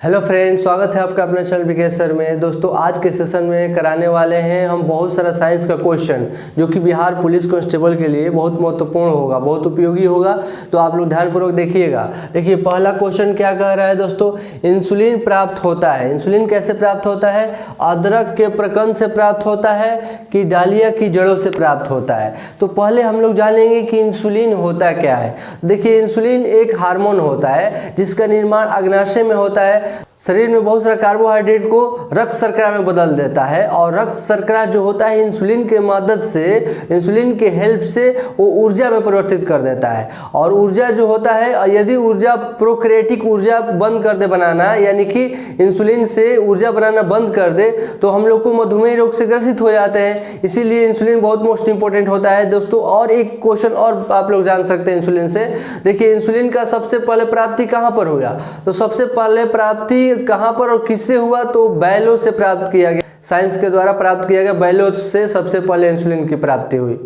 Hello friend, स्वागत है आपका अपने चैनल विकेश सर में। दोस्तों आज के सेशन में कराने वाले हैं हम बहुत सारा साइंस का क्वेश्चन जो कि बिहार पुलिस कांस्टेबल के लिए बहुत महत्वपूर्ण होगा, बहुत उपयोगी होगा। तो आप लोग ध्यानपूर्वक देखिएगा। देखिए पहला क्वेश्चन क्या कह रहा है दोस्तों, इंसुलिन प्राप्त होता है। इंसुलिन कैसे प्राप्त होता है? अदरक के प्रकंद से प्राप्त होता है कि डालिया की जड़ों से प्राप्त होता है? तो पहले हम लोग जानेंगे कि इंसुलिन होता क्या है। देखिए इंसुलिन एक हार्मोन होता है जिसका निर्माण अग्नाशय में होता है। शरीर में बहुत सारा कार्बोहाइड्रेट को रक्त शर्करा में बदल देता है और रक्त शर्करा जो होता है इंसुलिन के मदद से, इंसुलिन के हेल्प से वो ऊर्जा में परिवर्तित कर देता है। और ऊर्जा जो होता है, यदि ऊर्जा प्रोक्रिएटिक ऊर्जा बंद कर दे बनाना, यानी कि इंसुलिन से ऊर्जा बनाना बंद कर दे तो हम लोग को मधुमेह रोग से ग्रसित हो जाते हैं। इसीलिए इंसुलिन बहुत मोस्ट इंपॉर्टेंट होता है दोस्तों। और एक क्वेश्चन और आप लोग जान सकते हैं इंसुलिन से। देखिए इंसुलिन का सबसे पहले प्राप्ति कहाँ पर हुआ? तो सबसे पहले प्राप्ति कहां पर और किससे हुआ? तो बैलों से प्राप्त किया गया, साइंस के द्वारा प्राप्त किया गया। बैलों से सबसे पहले इंसुलिन की प्राप्ति हुई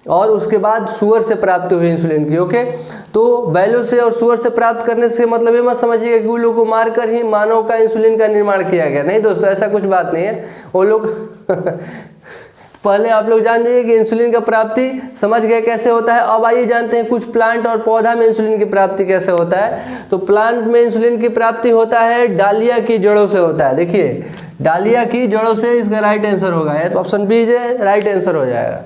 और उसके बाद सुअर से प्राप्ति हुई इंसुलिन की। ओके, तो बैलों से और सुअर से प्राप्त करने से मतलब ये मत समझिएगा कि वो लोग को मारकर ही मानव का इंसुलिन का निर्माण किया गया। नहीं दोस्तों, ऐसा कुछ बात नहीं है। वो लोग पहले आप लोग जान लीजिए कि इंसुलिन का प्राप्ति समझ गए कैसे होता है। अब आइए जानते हैं कुछ प्लांट और पौधा में इंसुलिन की प्राप्ति कैसे होता है। तो प्लांट में इंसुलिन की प्राप्ति होता है डालिया की जड़ों से होता है। देखिए डालिया की जड़ों से, इसका राइट आंसर होगा, तो ऑप्शन बी है राइट आंसर हो जाएगा।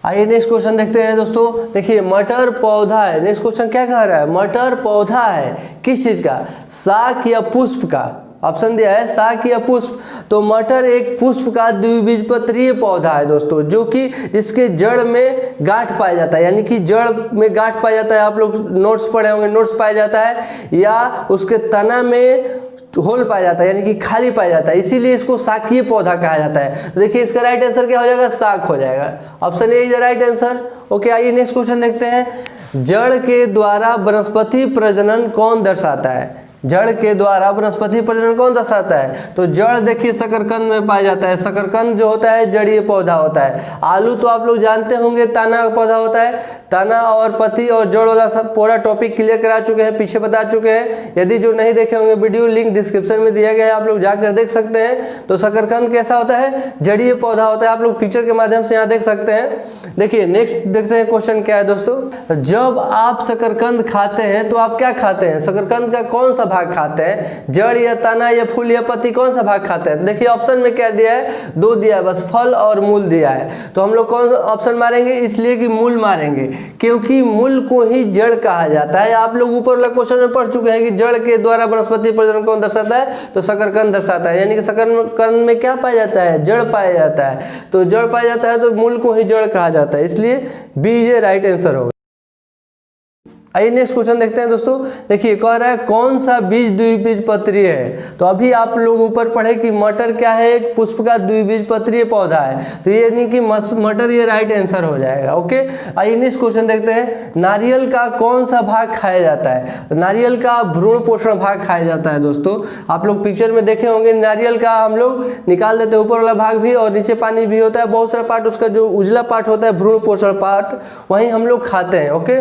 आइए नेक्स्ट क्वेश्चन देखते हैं दोस्तों। देखिए मटर पौधा है। नेक्स्ट क्वेश्चन क्या कह रहा है? मटर पौधा है किस चीज का? शाक या पुष्प का? ऑप्शन दिया है शाक या पुष्प। तो मटर एक पुष्प का द्विबीजपत्रीय पौधा है दोस्तों, जो कि जिसके जड़ में गांठ पाया जाता है, यानी कि जड़ में गांठ पाया जाता है। आप लोग नोट्स पढ़े होंगे, नोट्स पाया जाता है, या उसके तना में होल पाया जाता है, यानी कि खाली पाया जाता है। इसीलिए इसको शाकीय पौधा कहा जाता है। तो देखिए इसका राइट आंसर क्या हो जाएगा? शाक हो जाएगा। Option A is the right answer. Okay, आइए नेक्स्ट क्वेश्चन देखते हैं। जड़ के द्वारा वनस्पति प्रजनन कौन दर्शाता है? जड़ के द्वारा वनस्पति प्रजनन कौन दर्शाता है? तो जड़ देखिए शकरकंद में पाया जाता है। शकरकंद जो होता है जड़ीय पौधा होता है। आलू तो आप लोग जानते होंगे तना का पौधा होता है। तना और पत्ती और जड़ वाला सब पूरा टॉपिक क्लियर करा चुके हैं, पीछे बता चुके हैं। यदि जो नहीं देखे होंगे वीडियो लिंक डिस्क्रिप्शन में दिया गया है, आप लोग जाकर देख सकते हैं। तो शकरकंद कैसा होता है? जड़ीय पौधा होता है। आप लोग पिक्चर के माध्यम से यहाँ देख सकते हैं। देखिए नेक्स्ट देखते हैं क्वेश्चन क्या है दोस्तों। जब आप शकरकंद खाते हैं तो आप क्या खाते हैं? शकरकंद का कौन सा भाग खाते हैं? जड़ या तना या फूल या पत्ती, कौन सा भाग खाते हैं? देखिए ऑप्शन में क्या दिया है? दो दिया है बस, फल और मूल दिया है। तो हम लोग कौन सा ऑप्शन मारेंगे? इसलिए कि मूल मारेंगे, क्योंकि मूल को ही जड़ कहा जाता है। आप लोग ऊपर वाला क्वेश्चन में पढ़ चुके हैं कि जड़ के द्वारा वनस्पति प्रजनन कौन दर्शाता है? तो शकरकंद दर्शाता है। यानी कि शकरकंद में क्या पाया जाता है? जड़ पाया जाता है। तो जड़ पाया जाता है तो मूल को ही जड़ कहा जाता है, इसलिए बी ये राइट आंसर होगा। आइए नेक्स्ट क्वेश्चन देखते हैं दोस्तों। देखिए कह रहा है कौन सा बीज द्विबीजपत्रीय है? तो अभी आप लोग ऊपर पढ़े कि मटर क्या है? एक पुष्प का द्विबीजपत्रीय पौधा है। तो ये नहीं कि मटर, ये राइट आंसर हो जाएगा। ओके, आइए नेक्स्ट क्वेश्चन देखते हैं। नारियल का कौन सा भाग खाया जाता है? तो नारियल का भ्रूण पोषण भाग खाया जाता है दोस्तों। आप लोग पिक्चर में देखे होंगे नारियल का हम लोग निकाल देते हैं, ऊपर वाला भाग भी और नीचे पानी भी होता है। बहुत सारा पार्ट, उसका जो उजला पार्ट होता है भ्रूण पोषण पार्ट, वही हम लोग खाते हैं। ओके,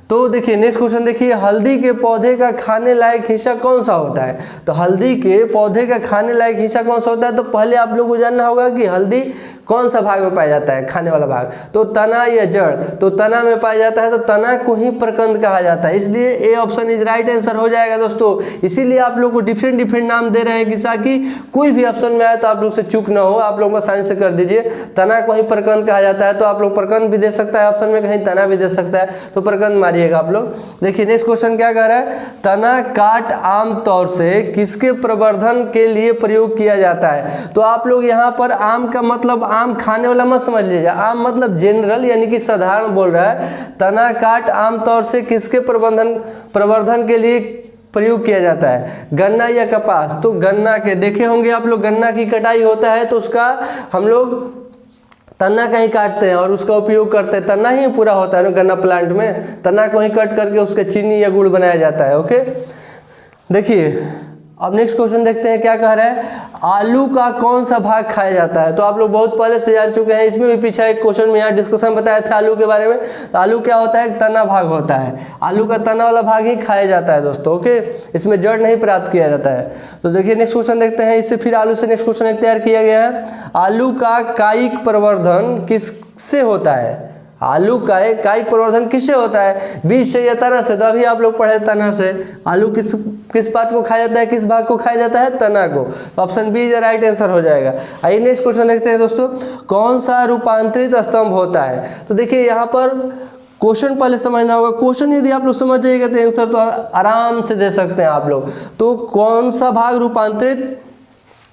तो देखिए नेक्स्ट क्वेश्चन देखिए। हल्दी के पौधे का खाने लायक हिस्सा कौन सा होता है? तो हल्दी के पौधे का खाने लायक हिस्सा कौन सा होता है? तो पहले आप लोग को जानना होगा कि हल्दी कौन सा भाग में पाया जाता है, खाने वाला भाग। तो तना या जड़? तो तना में पाया जाता है, तो तना को ही प्रकंद कहा जाता है। इसलिए A option is right answer हो जाएगा दोस्तों। इसीलिए आप लोग को डिफरेंट नाम दे रहे हैं कि ताकि कोई भी ऑप्शन में आए तो आप लोग से चूक ना हो। आप लोग आसानी से कर दीजिए। तना को ही प्रकंद कहा जाता है, तो आप लोग प्रकंद भी दे सकता है ऑप्शन में, कहीं तना भी दे सकता है, तो प्रकंद मारिएगा आप लोग। देखिए नेक्स्ट क्वेश्चन क्या कह रहा है। तना काट आमतौर से किसके प्रवर्धन के लिए प्रयोग किया जाता है? तो आप लोग यहाँ पर आम का मतलब आम खाने वाला मत समझ लीजिए। आम मतलब जनरल, यानी कि साधारण बोल रहा है। तना काट आमतौर से किसके प्रवर्धन के लिए प्रयोग किया जाता है? गन्ना या कपास? तो गन्ना के देखे होंगे आप लोग, गन्ना की कटाई होता है तो उसका हम लोग तना का ही काटते हैं और उसका उपयोग करते हैं। तना ही पूरा होता है ना गन्ना प्लांट में, तना को ही कट करके उसके चीनी या गुड़ बनाया जाता है। ओके, देखिए अब नेक्स्ट क्वेश्चन देखते हैं क्या कह रहा है, आलू का कौन सा भाग खाया जाता है। तो आप लोग बहुत पहले से जान चुके हैं, इसमें भी पीछे एक क्वेश्चन में यहाँ डिस्कशन बताया था आलू के बारे में। तो आलू क्या होता है, तना भाग होता है, आलू का तना वाला भाग ही खाया जाता है दोस्तों। ओके, इसमें जड़ नहीं प्राप्त किया जाता है। तो देखिए नेक्स्ट क्वेश्चन देखते हैं, इससे फिर आलू से नेक्स्ट क्वेश्चन एक तैयार किया गया है, आलू का कायिक प्रवर्धन किससे होता है। आलू का कायिक प्रवर्धन किससे होता है, बीज से या तना से। तो अभी आप लोग पढ़े तना से। आलू किस पार्ट को खाया जाता है, किस भाग को खाया जाता है, तना को। तो ऑप्शन बी राइट आंसर हो जाएगा। आइए नेक्स्ट क्वेश्चन देखते हैं दोस्तों, कौन सा रूपांतरित स्तंभ होता है। तो देखिए यहाँ पर क्वेश्चन पहले समझना होगा, क्वेश्चन यदि आप लोग समझ जाइएगा तो आंसर तो आराम से दे सकते हैं आप लोग। तो कौन सा भाग रूपांतरित,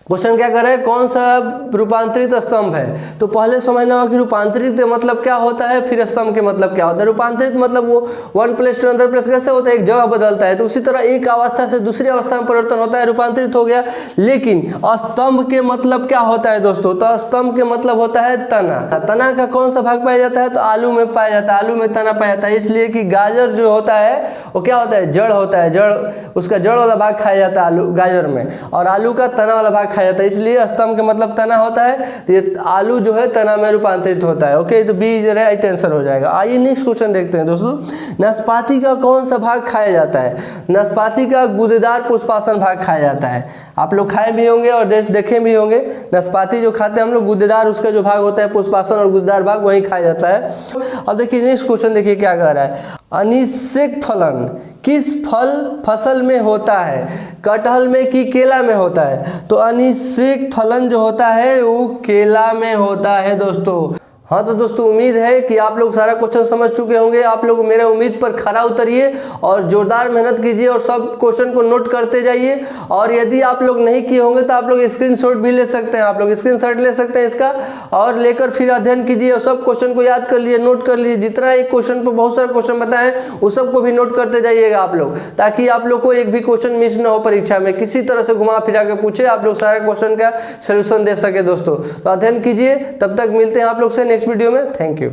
क्वेश्चन क्या कर रहे हैं, कौन सा रूपांतरित स्तंभ है। तो पहले समझना होगा कि रूपांतरित के मतलब क्या होता है, फिर स्तंभ के मतलब क्या होता है। रूपांतरित मतलब वो 1 + 2 अदर प्लस कैसे होता है, एक जगह बदलता है। तो उसी तरह एक अवस्था से दूसरी अवस्था में परिवर्तन होता है, रूपांतरित हो गया। लेकिन स्तंभ के मतलब क्या होता है दोस्तों, तो स्तंभ के मतलब होता है तना। तना का कौन सा भाग पाया जाता है, तो आलू में पाया जाता है, आलू में तना पाया जाता है। इसलिए कि गाजर जो होता है वो क्या होता है, जड़ होता है, जड़, उसका जड़ वाला भाग खाया जाता है आलू गाजर में, और आलू का तना वाला भाग खाया जाता है। इसलिए स्तंभ के मतलब तना होता है, तो ये आलू जो है तना में रूपांतरित होता है। ओके, तो बी राइट आंसर हो जाएगा। आइए नेक्स्ट क्वेश्चन देखते हैं दोस्तों, नाशपाती का कौन सा भाग खाया जाता है। नाशपाती का गूदेदार पुष्पासन भाग खाया जाता है। आप लोग खाए भी होंगे और देखे भी होंगे, नाशपाती जो खाते हैं हम लोग, गूदेदार उसका जो भाग होता है पुष्पासन और गूदेदार भाग वही खाया जाता है। अब देखिए नेक्स्ट क्वेश्चन, देखिए क्या कह रहा है, अनिषेक फलन किस फसल में होता है, कटहल में कि केला में होता है। तो अनिषेक फलन जो होता है वो केला में होता है दोस्तों। हाँ तो दोस्तों उम्मीद है कि आप लोग सारा क्वेश्चन समझ चुके होंगे। आप लोग मेरे उम्मीद पर खरा उतरिए और जोरदार मेहनत कीजिए और सब क्वेश्चन को नोट करते जाइए। और यदि आप लोग नहीं किए होंगे तो आप लोग स्क्रीनशॉट भी ले सकते हैं, आप लोग स्क्रीनशॉट ले सकते हैं इसका, और लेकर फिर अध्ययन कीजिए और सब क्वेश्चन को याद कर लीजिए, नोट कर लीजिए। जितना एक क्वेश्चन पर बहुत सारे क्वेश्चन बताएं उस सबको भी नोट करते जाइएगा आप लोग, ताकि आप लोग को एक भी क्वेश्चन मिस ना हो परीक्षा में, किसी तरह से घुमा फिरा के पूछे, आप लोग सारे क्वेश्चन का सोल्यूशन दे सके दोस्तों। तो अध्ययन कीजिए, तब तक मिलते हैं आप लोग से नेक्स्ट वीडियो में। Thank you.